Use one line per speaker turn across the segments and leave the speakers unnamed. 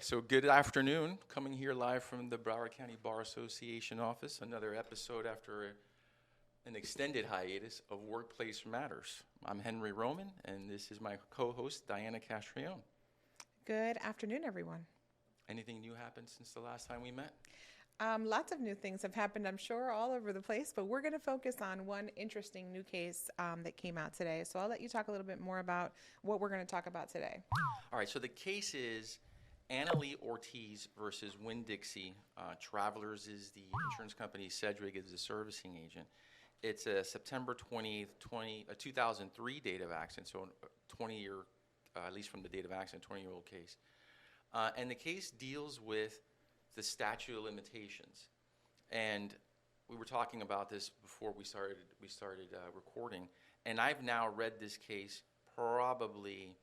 So good afternoon. Coming here live from the Broward County Bar Association office. Another episode after an extended hiatus of Workplace Matters. I'm Henry Roman, and this is my co-host, Diana Castrillon.
Good afternoon, everyone.
Anything new happened since the last time we met?
Lots of new things have happened, I'm sure, all over the place, but we're going to focus on one interesting new case that came out today. So I'll let you talk a little bit more about what we're going to talk about today.
All right, so the case is Anna Lee Ortiz versus Winn-Dixie. Travelers is the insurance company, Sedgwick is the servicing agent. It's a September 20th, 2003 date of accident, so 20-year, at least from the date of accident, 20-year-old case. And the case deals with the statute of limitations. And we were talking about this before we started recording. And I've now read this case probably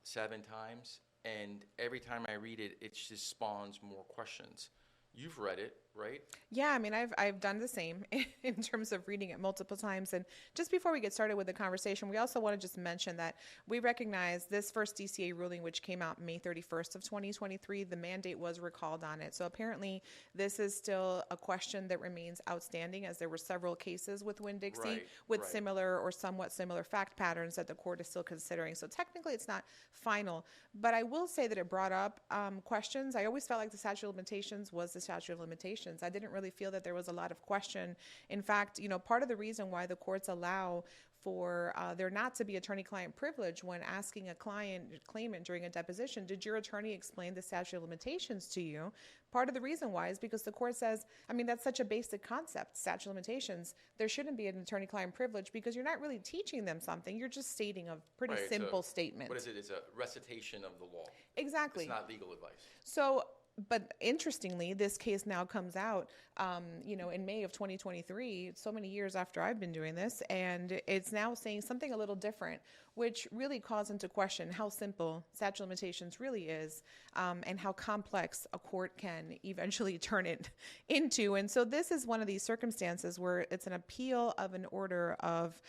7 times. And every time I read it, it just spawns more questions. You've read it, right?
Yeah, I mean, I've done the same in terms of reading it multiple times. And just before we get started with the conversation, we also want to just mention that we recognize this first DCA ruling, which came out May 31st of 2023, the mandate was recalled on it. So apparently this is still a question that remains outstanding, as there were several cases with Winn-Dixie with similar or somewhat similar fact patterns that the court is still considering. So technically it's not final, but I will say that it brought up questions. I always felt like the statute of limitations was the statute of limitations. I didn't really feel that there was a lot of question. In fact, part of the reason why the courts allow for there not to be attorney-client privilege when asking a claimant during a deposition, did your attorney explain the statute of limitations to you? Part of the reason why is because the court says, I mean, that's such a basic concept, statute of limitations. There shouldn't be an attorney-client privilege because you're not really teaching them something. You're just stating a pretty simple statement.
What is it? It's a recitation of the law.
Exactly.
It's not legal advice.
So, but interestingly, this case now comes out, in May of 2023, so many years after I've been doing this, and it's now saying something a little different, which really calls into question how simple statute of limitations really is, and how complex a court can eventually turn it into. And so this is one of these circumstances where it's an appeal of an order of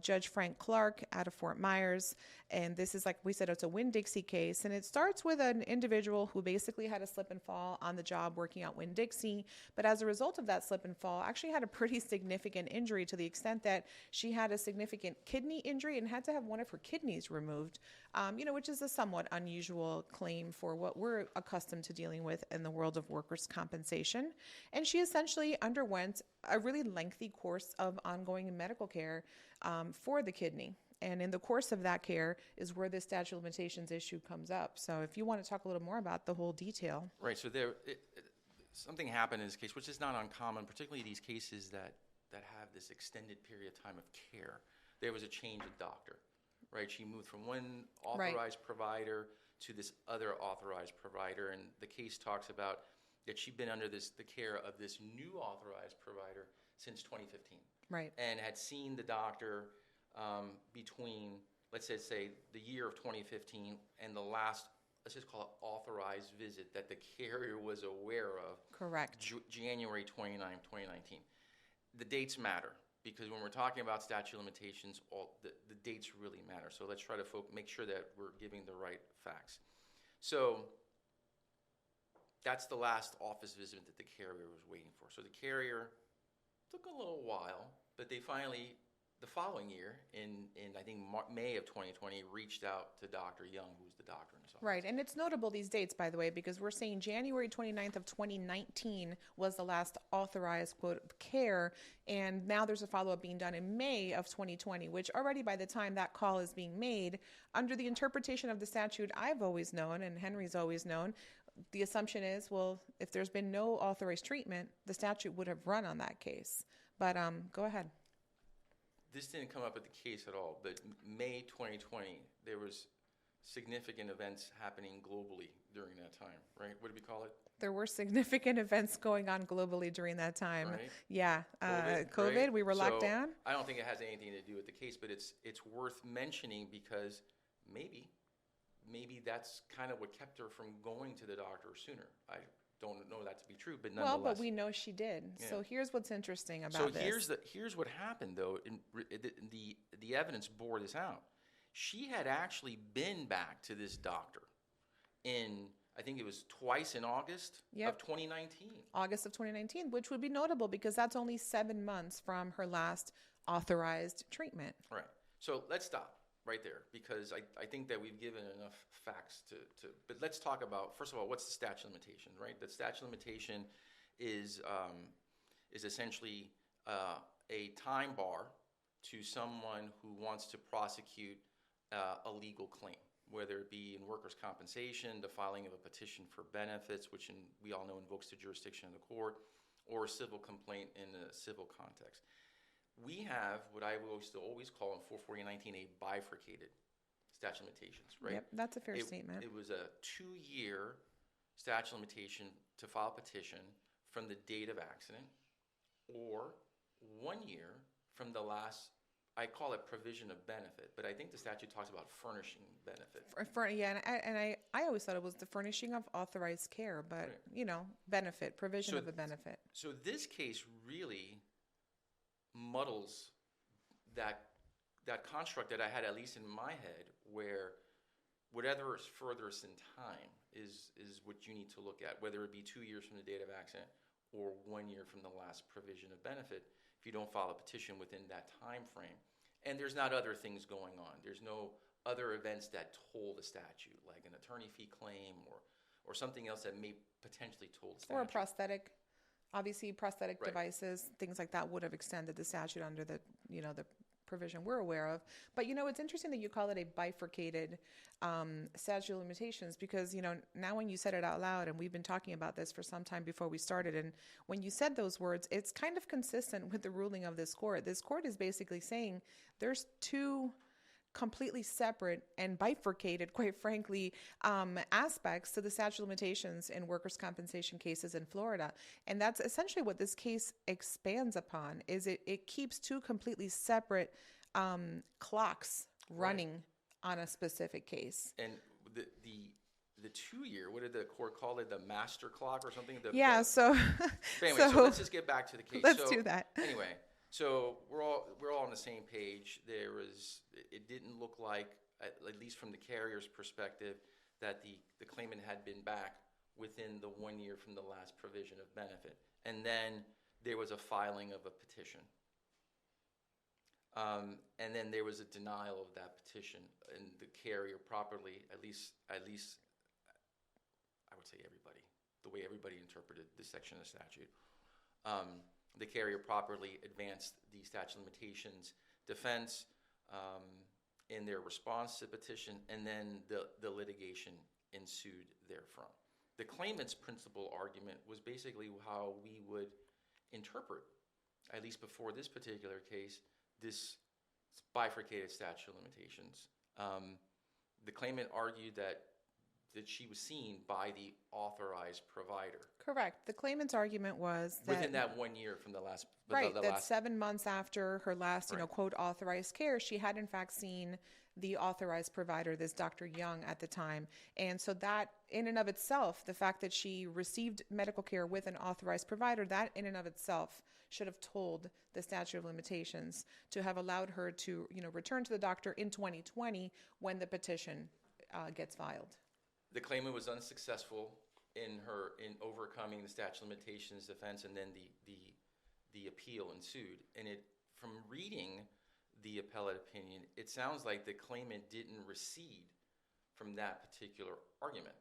Judge Frank Clark out of Fort Myers. And this is, like we said, it's a Winn-Dixie case. And it starts with an individual who basically had a slip and fall on the job working out Winn-Dixie. But as a result of that slip and fall, actually had a pretty significant injury, to the extent that she had a significant kidney injury and had to have one of her kidneys removed, which is a somewhat unusual claim for what we're accustomed to dealing with in the world of workers' compensation. And she essentially underwent a really lengthy course of ongoing medical care for the kidney. And in the course of that care is where the statute of limitations issue comes up. So if you want to talk a little more about the whole detail.
Right. So something happened in this case, which is not uncommon, particularly these cases that have this extended period of time of care. There was a change of doctor, right? She moved from one authorized provider to this other authorized provider. And the case talks about that she'd been under the care of this new authorized provider since 2015.
Right.
And had seen the doctor between, let's just say, the year of 2015 and the last, let's just call it authorized visit that the carrier was aware of.
Correct.
January 29, 2019. The dates matter, because when we're talking about statute of limitations, the dates really matter. So let's try to make sure that we're giving the right facts. So that's the last office visit that the carrier was waiting for. So the carrier took a little while, but they finally, the following year, in I think May of 2020, reached out to Dr. Young, who's the doctor in his office.
Right, and it's notable, these dates, by the way, because we're saying January 29th of 2019 was the last authorized, quote, care, and now there's a follow-up being done in May of 2020, which already by the time that call is being made, under the interpretation of the statute I've always known, and Henry's always known, the assumption is, well, if there's been no authorized treatment, the statute would have run on that case. But go ahead.
This didn't come up at the case at all, but May 2020, there was significant events happening globally during that time, right? What do we call it?
There were significant events going on globally during that time.
Right?
Yeah. COVID,
right?
we were locked down.
I don't think it has anything to do with the case, but it's worth mentioning because maybe that's kind of what kept her from going to the doctor sooner. I don't know that to be true, but nonetheless.
Well, but we know she did. Yeah. So here's what's interesting about this.
So here's what happened, though. The evidence bore this out. She had actually been back to this doctor in, I think it was twice in August
Yep.
of 2019.
August of 2019, which would be notable because that's only 7 months from her last authorized treatment.
Right. So let's stop right there because I think that we've given enough facts but let's talk about, first of all, what's the statute of limitations, right? The statute of limitation is essentially a time bar to someone who wants to prosecute a legal claim, whether it be in workers' compensation, the filing of a petition for benefits, which we all know invokes the jurisdiction of the court, or a civil complaint in a civil context. We have what I will always call in 44019 a bifurcated statute of limitations, right?
Yep, that's a fair statement.
It was a 2-year statute of limitation to file a petition from the date of accident, or 1 year from the last, I call it provision of benefit, but I think the statute talks about furnishing benefit.
I always thought it was the furnishing of authorized care, but,
Right.
Benefit, provision of a benefit.
So this case really muddles that construct that I had, at least in my head, where whatever is furthest in time is what you need to look at, whether it be 2 years from the date of accident or 1 year from the last provision of benefit, if you don't file a petition within that time frame. And there's not other things going on. There's no other events that toll the statute, like an attorney fee claim or something else that may potentially toll the statute.
Or a prosthetic. Obviously, prosthetic
Right.
devices, things like that would have extended the statute under the provision we're aware of. But, it's interesting that you call it a bifurcated statute of limitations because, now when you said it out loud, and we've been talking about this for some time before we started, and when you said those words, it's kind of consistent with the ruling of this court. This court is basically saying there's two completely separate and bifurcated, quite frankly, aspects to the statute of limitations in workers' compensation cases in Florida. And that's essentially what this case expands upon, is it keeps two completely separate clocks running on a specific case.
And the 2 year, what did the court call it? The master clock or something?
So
anyway, so let's just get back to the case.
Let's do that.
Anyway, so we're all on the same page. It didn't look like, at least from the carrier's perspective, that the claimant had been back within the 1 year from the last provision of benefit. And then there was a filing of a petition. And then there was a denial of that petition, and the carrier properly, at least I would say everybody, the way everybody interpreted this section of the statute, the carrier properly advanced the statute of limitations defense in their response to the petition, and then the litigation ensued therefrom. The claimant's principal argument was basically how we would interpret, at least before this particular case, this bifurcated statute of limitations. The claimant argued that she was seen by the authorized provider.
Correct. The claimant's argument was that
within that 1 year from the last...
that 7 months after her last, quote, authorized care, she had in fact seen the authorized provider, this Dr. Young at the time. And so that in and of itself, the fact that she received medical care with an authorized provider, that in and of itself should have told the statute of limitations to have allowed her to, return to the doctor in 2020 when the petition gets filed.
The claimant was unsuccessful in overcoming the statute of limitations defense, and then the appeal ensued. And from reading the appellate opinion, it sounds like the claimant didn't recede from that particular argument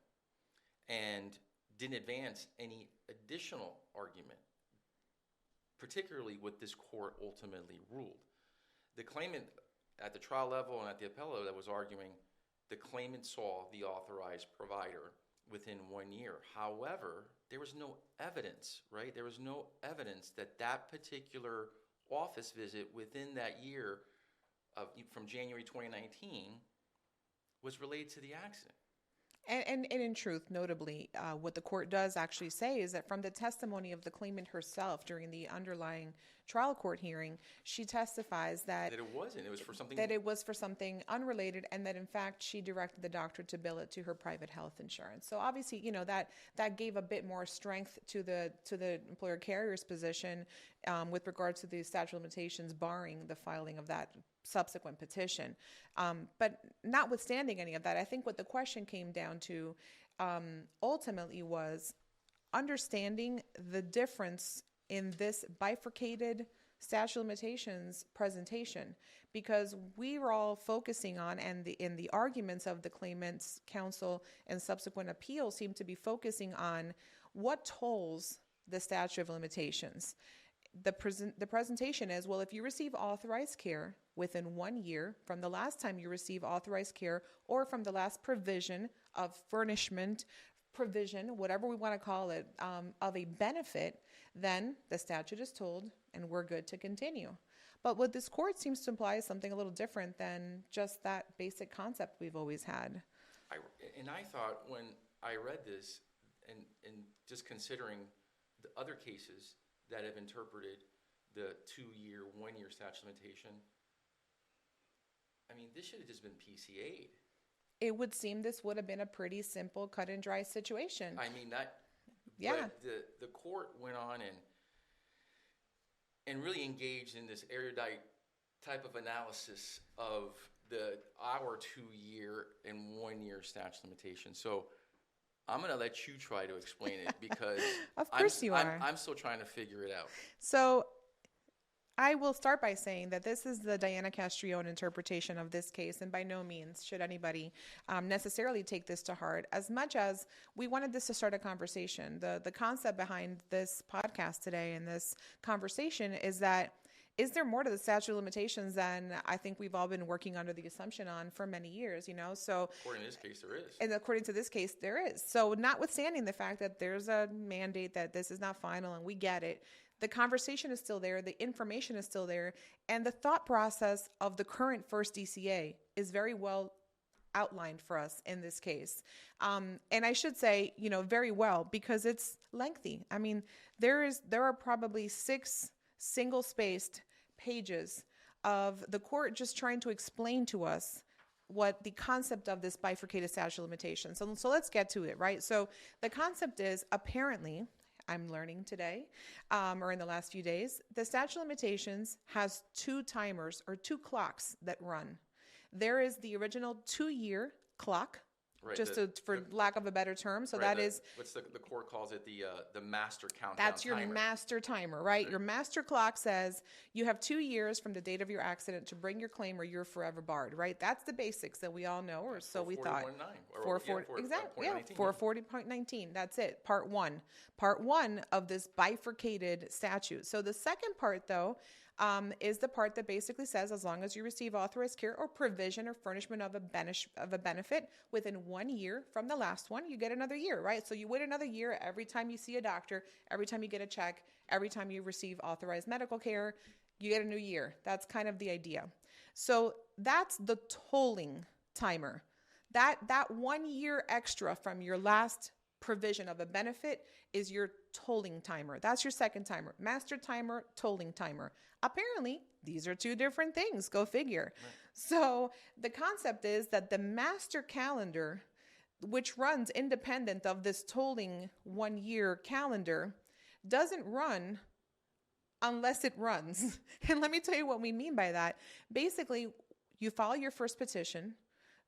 and didn't advance any additional argument, particularly what this court ultimately ruled. The claimant at the trial level and at the appellate that was arguing, the claimant saw the authorized provider within 1 year. However, there was no evidence, right? There was no evidence that particular office visit within that year from January 2019 was related to the accident.
And in truth, notably, what the court does actually say is that from the testimony of the claimant herself during the underlying trial court hearing, she testifies that
it wasn't. It was for something...
That it was for something unrelated, and that in fact she directed the doctor to bill it to her private health insurance. So obviously, that gave a bit more strength to the employer carrier's position with regards to the statute of limitations barring the filing of that subsequent petition. But notwithstanding any of that, I think what the question came down to ultimately was understanding the difference in this bifurcated statute of limitations presentation, because we were all focusing on, and in the arguments of the claimant's counsel and subsequent appeal seem to be focusing on what tolls the statute of limitations. The presentation is, well, if you receive authorized care within 1 year from the last time you receive authorized care, or from the last provision of furnishment, provision, whatever we want to call it, of a benefit, then the statute is told and we're good to continue. But what this court seems to imply is something a little different than just that basic concept we've always had.
I thought when I read this, and just considering the other cases that have interpreted the 2-year, 1-year statute of limitation, I mean, this should have just been PCA'd.
It would seem this would have been a pretty simple, cut and dry situation.
I mean, that,
yeah.
But the court went on and really engaged in this erudite type of analysis of our 2-year and 1-year statute of limitation. So I'm going to let you try to explain it, because
of course you are.
I'm still trying to figure it out.
So I will start by saying that this is the Diana Castrillon interpretation of this case, and by no means should anybody necessarily take this to heart, as much as we wanted this to start a conversation. The concept behind this podcast today and this conversation is that, is there more to the statute of limitations than I think we've all been working under the assumption on for many years, you know? So
according to this case, there is.
And according to this case, there is. So notwithstanding the fact that there's a mandate that this is not final and we get it, the conversation is still there, the information is still there, and the thought process of the current first DCA is very well outlined for us in this case. And I should say, you know, very well, because it's lengthy. I mean, there are probably 6 single-spaced pages of the court just trying to explain to us what the concept of this bifurcated statute of limitations. So let's get to it, right? So the concept is, apparently, I'm learning today, or in the last few days, the statute of limitations has 2 timers or 2 clocks that run. There is the original 2-year clock, right, for lack of a better term. So right, that is
what's the court calls it, the master countdown.
That's your
timer.
Master timer, right? Your master clock says you have 2 years from the date of your accident to bring your claim, or you're forever barred, right? That's the basics that we all know, or so we thought. 440.19. That's it. Part one of this bifurcated statute. So the second part, though, is the part that basically says, as long as you receive authorized care or provision or furnishment of a benefit within 1 year from the last one, you get another year, right? So you wait another year every time you see a doctor, every time you get a check, every time you receive authorized medical care, you get a new year. That's kind of the idea. So that's the tolling timer. That 1 year extra from your last provision of a benefit is your tolling timer. That's your second timer. Master timer, tolling timer. Apparently, these are 2 different things. Go figure. Right. So the concept is that the master calendar, which runs independent of this tolling 1 year calendar, doesn't run unless it runs. And let me tell you what we mean by that. Basically, you file your first petition.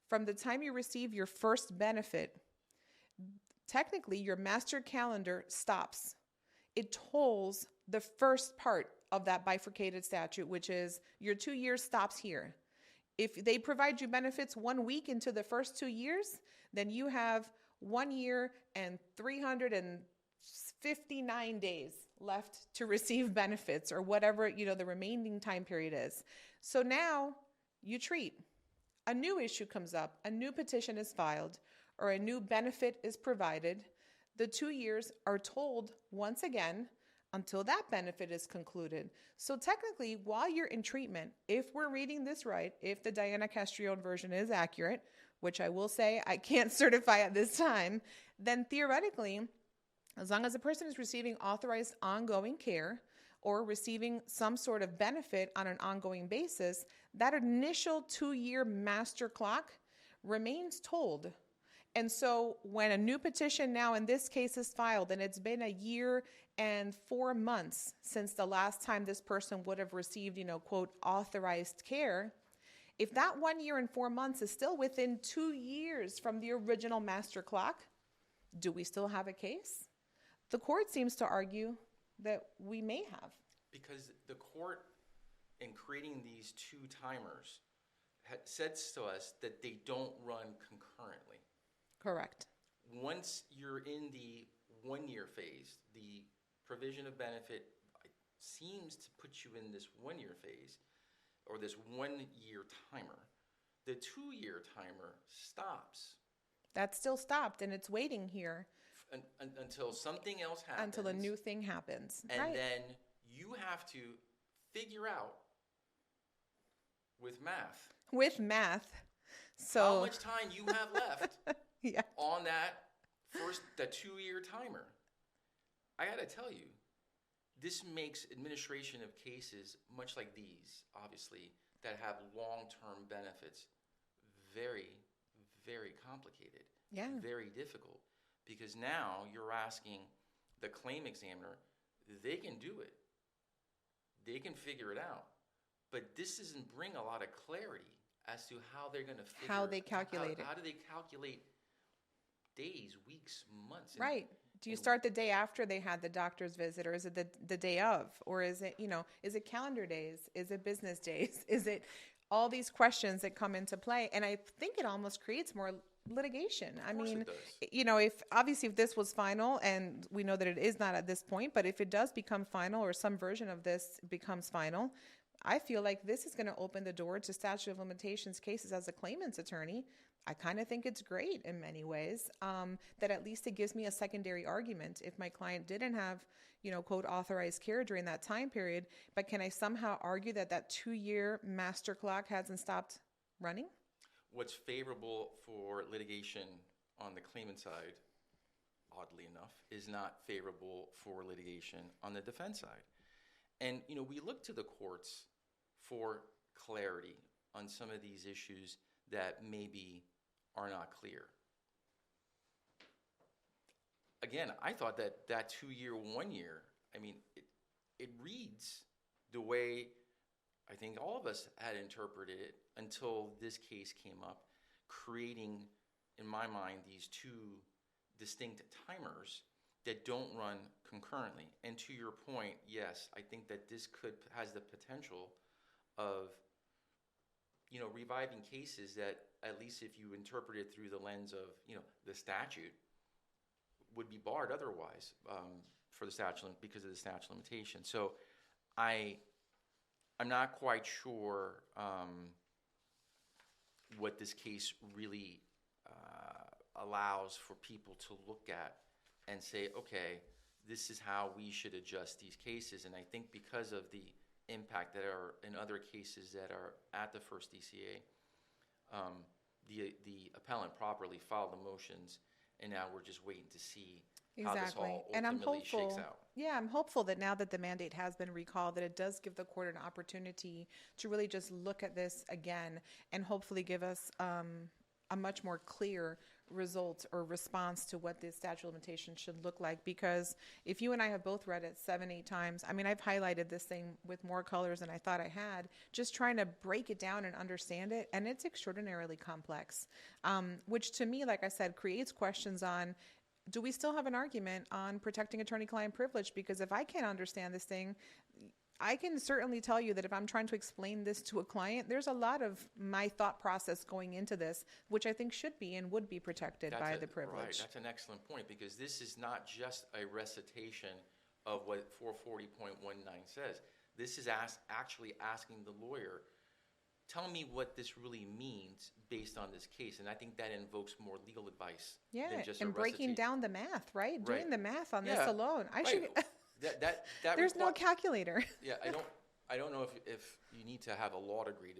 From the time you receive your first benefit, technically your master calendar stops. It tolls the first part of that bifurcated statute, which is your 2 years stops here. If they provide you benefits 1 week into the first 2 years, then you have 1 year and 359 days left to receive benefits, or whatever, you know, the remaining time period is. So now you treat. A new issue comes up, a new petition is filed, or a new benefit is provided. The 2 years are tolled once again until that benefit is concluded. So technically, while you're in treatment, if we're reading this right, if the Diana Castrillon version is accurate, which I will say I can't certify at this time, then theoretically, as long as a person is receiving authorized ongoing care or receiving some sort of benefit on an ongoing basis, that initial 2 year master clock remains tolled. And so when a new petition now in this case is filed, and it's been 1 year and 4 months since the last time this person would have received, you know, quote, authorized care, if that 1 year and 4 months is still within 2 years from the original master clock, Do we still have a case? The court seems to argue that we may have.
Because the court, in creating these two timers, says to us that they don't run concurrently.
Correct.
Once you're in the 1 year phase, the provision of benefit seems to put you in this 1 year phase, or this 1 year timer. The 2 year timer stops.
That still stopped, and it's waiting here.
Until something else happens.
Until a new thing happens.
And
right.
then you have to figure out with math.
With math. So
how much time you have left
yeah.
on the 2 year timer. I got to tell you, this makes administration of cases, much like these, obviously, that have long-term benefits, very, very complicated.
Yeah.
Very difficult. Because now you're asking the claim examiner, they can do it. They can figure it out. But this doesn't bring a lot of clarity as to how they're going to figure
how they calculate it.
How do they calculate days, weeks, months?
Right. Do you start the day after they had the doctor's visit, or is it the day of? Or is it, is it calendar days? Is it business days? Is it all these questions that come into play? And I think it almost creates more litigation. I mean, if this was final, and we know that it is not at this point, but if it does become final, or some version of this becomes final, I feel like this is going to open the door to statute of limitations cases. As a claimant's attorney, I kind of think it's great in many ways, that at least it gives me a secondary argument. If my client didn't have, quote, authorized care during that time period, but can I somehow argue that 2 year master clock hasn't stopped running?
What's favorable for litigation on the claimant side, oddly enough, is not favorable for litigation on the defense side. And, we look to the courts for clarity on some of these issues that maybe are not clear. Again, I thought that 2 year, 1 year, it reads the way I think all of us had interpreted it until this case came up, creating, in my mind, these two distinct timers that don't run concurrently. And to your point, yes, I think that this has the potential of, reviving cases that, at least if you interpret it through the lens of, the statute, would be barred otherwise for the statute because of the statute of limitations. So I'm not quite sure what this case really allows for people to look at and say, okay, this is how we should adjust these cases. And I think because of the impact that are in other cases that are at the first DCA, the appellant properly filed the motions, and now we're just waiting to see how this all ultimately shakes out.
Yeah, I'm hopeful that now that the mandate has been recalled, that it does give the court an opportunity to really just look at this again and hopefully give us a much more clear result or response to what the statute of limitations should look like. Because if you and I have both read it 7-8 times, I've highlighted this thing with more colors than I thought I had, just trying to break it down and understand it. And it's extraordinarily complex, which to me, like I said, creates questions on, do we still have an argument on protecting attorney-client privilege? Because if I can't understand this thing, I can certainly tell you that if I'm trying to explain this to a client, there's a lot of my thought process going into this, which I think should be and would be protected by the privilege.
Right, that's an excellent point, because this is not just a recitation of what 440.19 says. This is actually asking the lawyer, tell me what this really means based on this case. And I think that invokes more legal advice than just
and breaking down the math, right? Doing the math on this alone. There's no calculator.
Yeah, I don't know if you need to have a law degree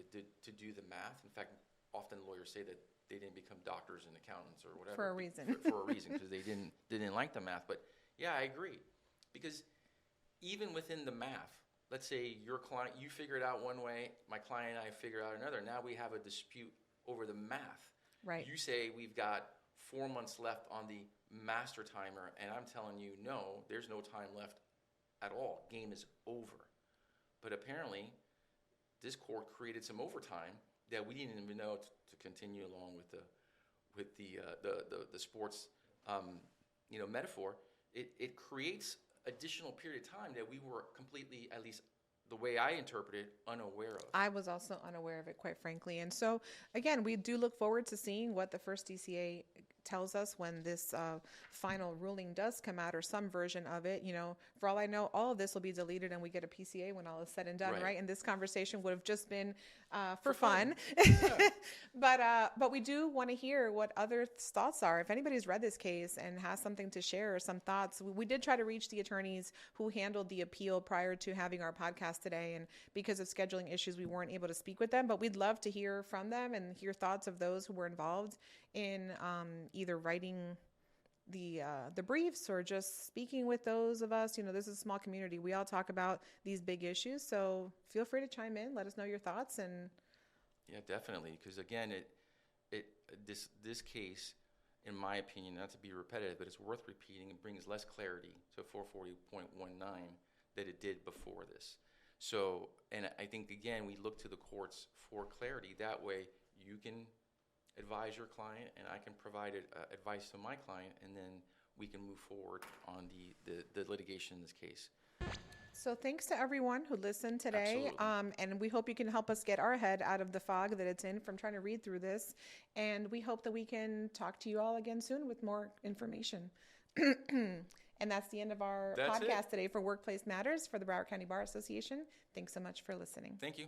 to do the math. In fact, often lawyers say that they didn't become doctors and accountants or whatever
for a reason.
For a reason, because they didn't like the math. But yeah, I agree, because even within the math, let's say your client, you figure it out one way, my client and I figure out another. Now we have a dispute over the math.
Right. You
say we've got 4 months left on the master timer, and I'm telling you, no, there's no time left at all. Game is over. But apparently, this court created some overtime that we didn't even know to continue along with the sports metaphor, it creates additional period of time that we were completely, at least the way I interpret it, unaware of.
I was also unaware of it, quite frankly. And so, again, we do look forward to seeing what the first DCA tells us when this final ruling does come out, or some version of it. For all I know, all of this will be deleted and we get a PCA when all is said and done, right? And this conversation would have just been for fun. Yeah. But we do want to hear what other thoughts are. If anybody's read this case and has something to share or some thoughts, we did try to reach the attorneys who handled the appeal prior to having our podcast today. And because of scheduling issues, we weren't able to speak with them. But we'd love to hear from them and hear thoughts of those who were involved in either writing the briefs or just speaking with those of us. This is a small community. We all talk about these big issues. So feel free to chime in. Let us know your thoughts. And
yeah, definitely. Because again, this case, in my opinion, not to be repetitive, but it's worth repeating. It brings less clarity to 440.19 that it did before this. So, and I think, again, we look to the courts for clarity. That way you can advise your client and I can provide advice to my client, and then we can move forward on the litigation in this case.
So thanks to everyone who listened today. And we hope you can help us get our head out of the fog that it's in from trying to read through this. And we hope that we can talk to you all again soon with more information. And that's the end of our podcast today for Workplace Matters for the Broward County Bar Association. Thanks so much for listening.
Thank you.